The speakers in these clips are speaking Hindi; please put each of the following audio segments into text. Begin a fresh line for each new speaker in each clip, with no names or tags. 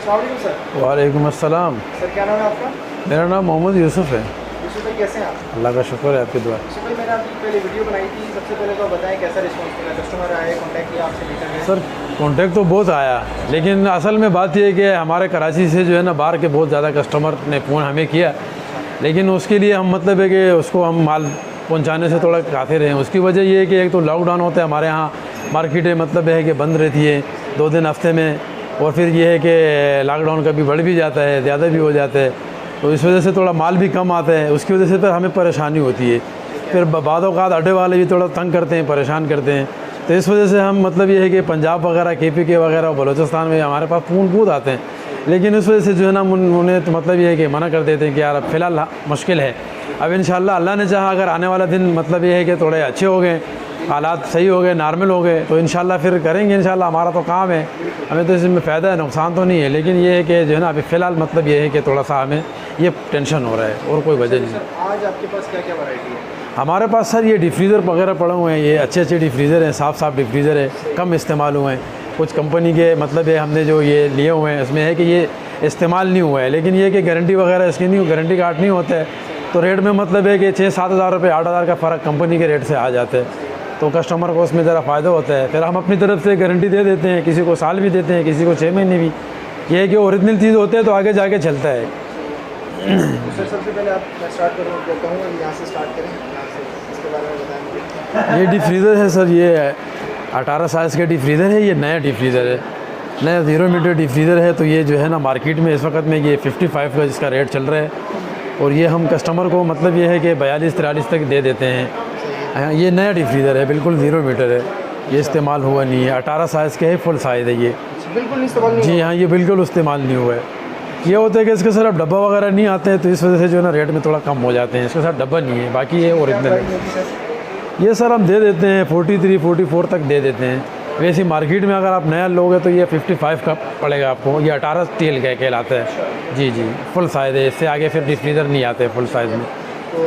सर।
वालेकुम अस्सलाम।
सर क्या नाम है आपका?
मेरा नाम मोहम्मद यूसुफ़ है।
यूसुफ भाई कैसे हैं आप?
अल्लाह का शुक्र है, आपकी दुआ।
यूसुफ भाई मैंने आपकी पहले वीडियो बनाई थी, सबसे पहले तो बताएं कैसा रिस्पॉन्स मिला, कस्टमर आए, कॉन्टैक्ट किया आपसे लेकर गए?
सर कॉन्टेक्ट तो बहुत आया, लेकिन असल में बात यह है कि हमारे कराची से जो है ना बाहर के बहुत ज़्यादा कस्टमर ने फ़ोन हमें किया, लेकिन उसके लिए हम मतलब है कि उसको हम माल पहुंचाने से थोड़ा काफ़ी रहे हैं। उसकी वजह ये है कि एक तो लॉकडाउन होता है हमारे यहाँ, मार्केटें मतलब है कि बंद रहती है 2 दिन हफ्ते में, और फिर ये है कि लॉकडाउन कभी बढ़ भी जाता है, ज़्यादा भी हो जाता है, तो इस वजह से थोड़ा माल भी कम आता है। उसकी वजह से फिर हमें परेशानी होती है। फिर बाद औक़ात अड्डे वाले भी थोड़ा तंग करते हैं, परेशान करते हैं। तो इस वजह से हम मतलब ये है कि पंजाब वगैरह KPK वगैरह बलूचिस्तान में हमारे पास फ़ोन बहुत आते हैं, लेकिन इस वजह से जो है ना उन्हें तो मतलब ये है कि मना कर देते हैं कि यार अब फ़िलहाल मुश्किल है। अब इंशाअल्लाह अल्लाह ने चाहा अगर आने वाला दिन मतलब ये है कि थोड़े अच्छे हो गए, हालात सही हो गए, नॉर्मल हो गए, तो इंशाअल्लाह फिर करेंगे। इंशाअल्लाह हमारा तो काम है, हमें तो इसमें फ़ायदा है, नुकसान तो नहीं है, लेकिन ये है कि जो है ना अभी फ़िलहाल मतलब ये है कि थोड़ा सा हमें ये टेंशन हो रहा है, और कोई वजह नहीं।
सर आज आपके पास क्या क्या वैरायटी है?
हमारे पास सर ये डिफ्रीज़र वगैरह पड़े हुए हैं, ये अच्छे अच्छे डिफ्रीज़र हैं, साफ़ डिफ्रीज़र है, कम इस्तेमाल हुए हैं। कुछ कंपनी के मतलब है हमने जो ये लिए हुए हैं इसमें है कि ये इस्तेमाल नहीं हुआ है, लेकिन ये कि गारंटी वगैरह इसकी नहीं, गारंटी कार्ड नहीं होता है, तो रेट में मतलब है कि 6-7 हज़ार रुपये 8 हज़ार का फ़र्क कंपनी के रेट से आ जाता है, तो कस्टमर को उसमें ज़रा फ़ायदा होता है। फिर हम अपनी तरफ से गारंटी दे देते हैं, किसी को साल भी देते हैं, किसी को 6 महीने भी। ये है कि ओरिजिनल चीज़ होते हैं तो आगे जाके चलता है।
सर सबसे पहले आप मैं स्टार्ट करूँ तो कहूँगा यहाँ से स्टार्ट करें, यहाँ से इसके बारे में बताएं मुझे।
ये डिफ्रीज़र है सर, ये 18 साइज़ का डिफ्रीज़र है, ये नया डिफ्रीज़र है, नया 0 मीटर डिफ्रीज़र है। तो ये जो है ना मार्केट में इस वक्त में ये 55 का जिसका रेट चल रहा है, और ये हम कस्टमर को मतलब ये है कि 42-43 तक दे देते हैं। ये नया डिफ्रीज़र है, बिल्कुल 0 मीटर है, ये इस्तेमाल हुआ नहीं है, 18 साइज़ का है, फुल साइज़ है ये।
बिल्कुल नहीं इस्तेमाल नहीं
जी हाँ, ये बिल्कुल इस्तेमाल नहीं हुआ है। ये होता है कि इसके साथ डब्बा वगैरह नहीं आते हैं, तो इस वजह से जो है ना रेट में थोड़ा कम हो जाते हैं। इसके साथ डब्बा नहीं है, बाकी ये ओरिजिनल है। ये सर हम दे देते हैं 43-44 तक दे देते हैं। वैसे मार्केट में अगर आप नया लोगे तो ये 55 का पड़ेगा आपको, ये 18 स्टील का कहलाता है। जी जी, फुल साइज़ है, इससे आगे फिर डिफ्रीज़र नहीं आते फुल साइज़ में।
तो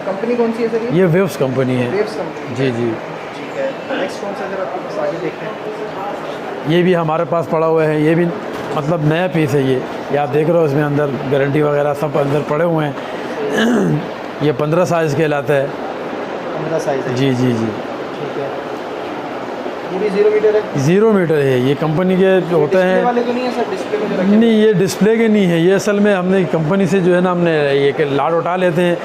कंपनी कौन सी है सर?
ये वेव्स कंपनी है।
Waves company.
जी जी।
ठीक है, नेक्स्ट कौन सा सर आपके पास आगे देखते हैं?
ये भी हमारे पास पड़ा हुआ है, ये भी मतलब नया पीस है ये आप देख रहे हो, इसमें अंदर गारंटी वगैरह सब अंदर पड़े हुए हैं। ये 15 साइज़ कहलाता है।
15 साइज़ है?
जी जी जी।
ठीक है, ये भी 0 मीटर है?
0 मीटर है, ये कंपनी के जो होते हैं।
वाले तो नहीं है सर, डिस्प्ले में जो रखे?
नहीं, ये डिस्प्ले के नहीं है, ये असल में हमने कंपनी से जो है ना हमने ये लाट उठा लेते हैं,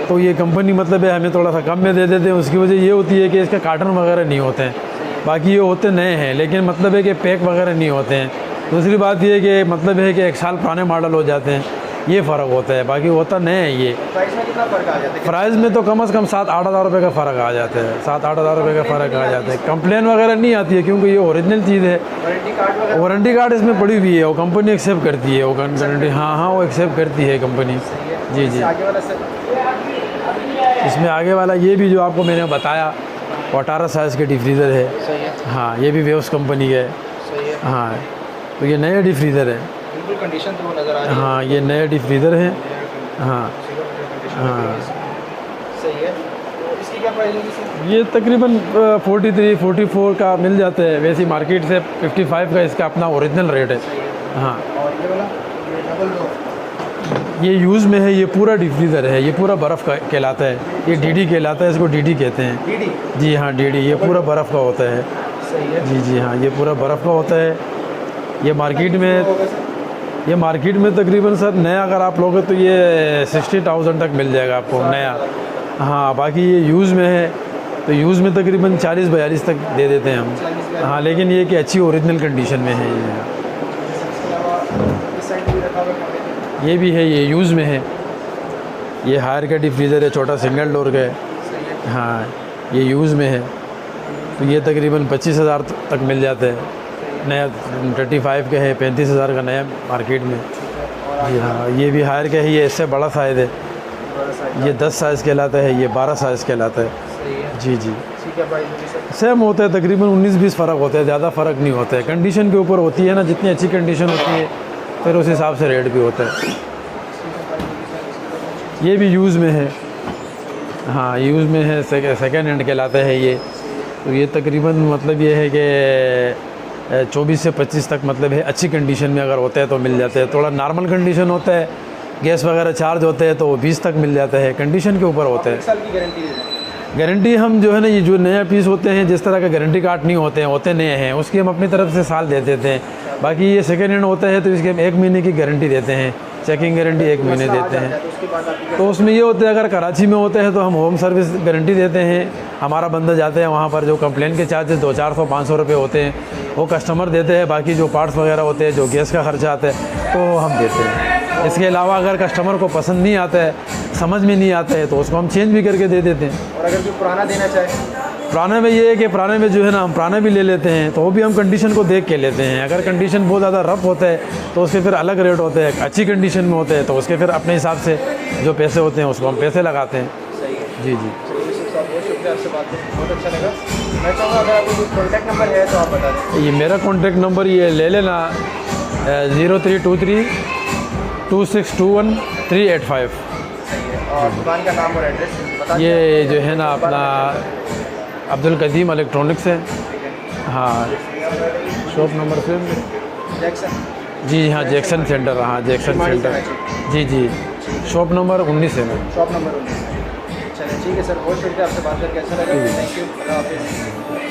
तो ये कंपनी मतलब है हमें थोड़ा सा कम में दे देते हैं। उसकी वजह ये होती है कि इसका कार्टन वगैरह नहीं होते हैं, बाकी ये होते नए हैं, लेकिन मतलब है कि पैक वगैरह नहीं होते हैं। दूसरी बात ये है कि मतलब है कि 1 साल पुराने मॉडल हो जाते हैं, ये फ़र्क होता है, बाकी होता नए है ये।
प्राइस में कितना फ़र्क आ जाता है?
प्राइस में तो कम से कम 7-8 हज़ार रुपये का फ़र्क आ जाता है, 7-8 हज़ार रुपये का फ़र्क आ जाता है। कंप्लेन वगैरह नहीं आती है, क्योंकि ये ओरिजिनल चीज़ है।
वारंटी कार्ड वगैरह?
वारंटी कार्ड इसमें पड़ी हुई है, वो कंपनी एक्सेप्ट करती है, वो गारंटी हाँ वो एक्सेप्ट करती है कंपनी। जी जी।
आगे वाला सर?
इसमें आगे वाला ये भी जो आपको मैंने बताया, वो 18 साइज़ के डिफ्रीज़र है।
सही है।
हाँ, ये भी वेव्स कंपनी का है।
सही है।
हाँ, तो ये नया डिफ्रीज़र है।
बिल्कुल कंडीशन तो वो नज़र आ रही है।
हाँ, ये नया डिफ्रीज़र है। हाँ हाँ।
सही है। तो इसकी क्या प्राइस होगी सर?
ये तकरीबन 43-44 का मिल जाता है, वैसे मार्केट से 55 का इसका अपना ओरिजिनल रेट है। हाँ,
और ये वाला ये डबल डोर?
ये यूज़ में है, ये पूरा डिफ्रीज़र है, ये पूरा बर्फ़ का कहलाता है, ये DD कहलाता है, इसको DD कहते हैं।
DD?
जी हाँ, DD, ये पूरा बर्फ़ का होता है।
सही है।
जी जी हाँ, ये पूरा बर्फ़ का होता है। ये मार्केट में तकरीबन सर नया अगर आप लोगे तो ये 60,000 तक मिल जाएगा आपको नया। हाँ, बाकी ये यूज़ में है, तो यूज़ में तकरीबन 40-42 तक दे देते हैं हम। हाँ, लेकिन ये कि अच्छी ओरिजिनल कंडीशन में है ये।
इस साइड भी रखा हुआ है?
ये भी है, ये यूज़ में है। ये हायर का डिफ्रीज़र है, छोटा सिंगल डोर का है। हाँ, ये यूज़ में है, तो ये तकरीबन 25,000 तक मिल जाता है। नया 35 का है, 35,000 का नया मार्केट में। जी हाँ, ये भी हायर का है, ये इससे बड़ा साइज़ है, ये 10 साइज़ कहलाता है, ये 12 साइज़ कहलाता है।
सही है।
जी जी।
ठीक है भाई।
सेम होता है, तकरीबन 19-20 फ़र्क होता है, ज़्यादा फ़र्क नहीं होता है। कंडीशन के ऊपर होती है ना, जितनी अच्छी कंडीशन होती है फिर उस हिसाब से रेट भी होता है। ये भी यूज़ में है। हाँ, यूज़ में है, सेकेंड हैंड कहलाता है ये। तो ये तकरीबन मतलब ये है कि 24 से 25 तक मतलब है अच्छी कंडीशन में अगर होता है तो मिल जाते हैं। थोड़ा नॉर्मल कंडीशन होता है, गैस वगैरह चार्ज होते हैं तो वो 20 तक मिल जाता है, कंडीशन के ऊपर होता है।
1 साल की गारंटी दे दें।
गारंटी हम जो है ना, ये जो नया पीस होते हैं जिस तरह का गारंटी कार्ड नहीं होते नए हैं, उसकी हम अपनी तरफ से साल दे देते हैं। बाकी ये सेकेंड हैंड होता है तो इसके हम 1 महीने की गारंटी देते हैं, चेकिंग गारंटी 1 महीने देते हैं।
तो उसके बाद आपकी
तो उसमें ये होता है अगर कराची में होते हैं तो हम होम सर्विस गारंटी देते हैं, हमारा बंदा जाते हैं वहाँ पर, जो कंप्लेन के चार्जेस 200-400-500 रुपये होते हैं वो कस्टमर देते हैं। बाकी जो पार्ट्स वगैरह होते हैं, जो गैस का खर्चा आता है तो हम देते हैं। इसके अलावा अगर कस्टमर को पसंद नहीं आता है, समझ में नहीं आता है तो उसको हम चेंज भी करके दे देते हैं।
और अगर कोई पुराना देना चाहे
पुराने में ये है कि पुराने में जो है ना, हम पुराने भी ले लेते हैं तो वो भी हम कंडीशन को देख के लेते हैं। अगर कंडीशन बहुत ज़्यादा रफ होता है तो उसके फिर अलग रेट होते हैं, अच्छी कंडीशन में होते हैं तो उसके फिर अपने हिसाब से जो पैसे होते हैं उसको हम पैसे लगाते हैं।
सही है।
जी जी।
चलिए यूसुफ साहब, बहुत शुक्रिया, आपसे बात करके बहुत अच्छा लगा। मैं चाहूँगा अगर आपको कोई कॉन्टैक्ट नंबर है तो आप बता दें।
ये मेरा कॉन्टेक्ट नंबर ये ले लेना, 0323 2621 385।
सही है। और दुकान का नाम और एड्रेस बता दें।
ये जो है ना अपना अब्दुल कदीम इलेक्ट्रॉनिक्स है। हाँ, शॉप नंबर फिर
जैक्सन।
जी हाँ, जैक्सन सेंटर। हाँ, जैक्सन सेंटर। जी जी, शॉप नंबर 19 है मैम।
Shop number 19। चलिए ठीक है सर, बहुत शुक्रिया, आपसे बात करके अच्छा लगा। थैंक यू, अल्लाह हाफिज़।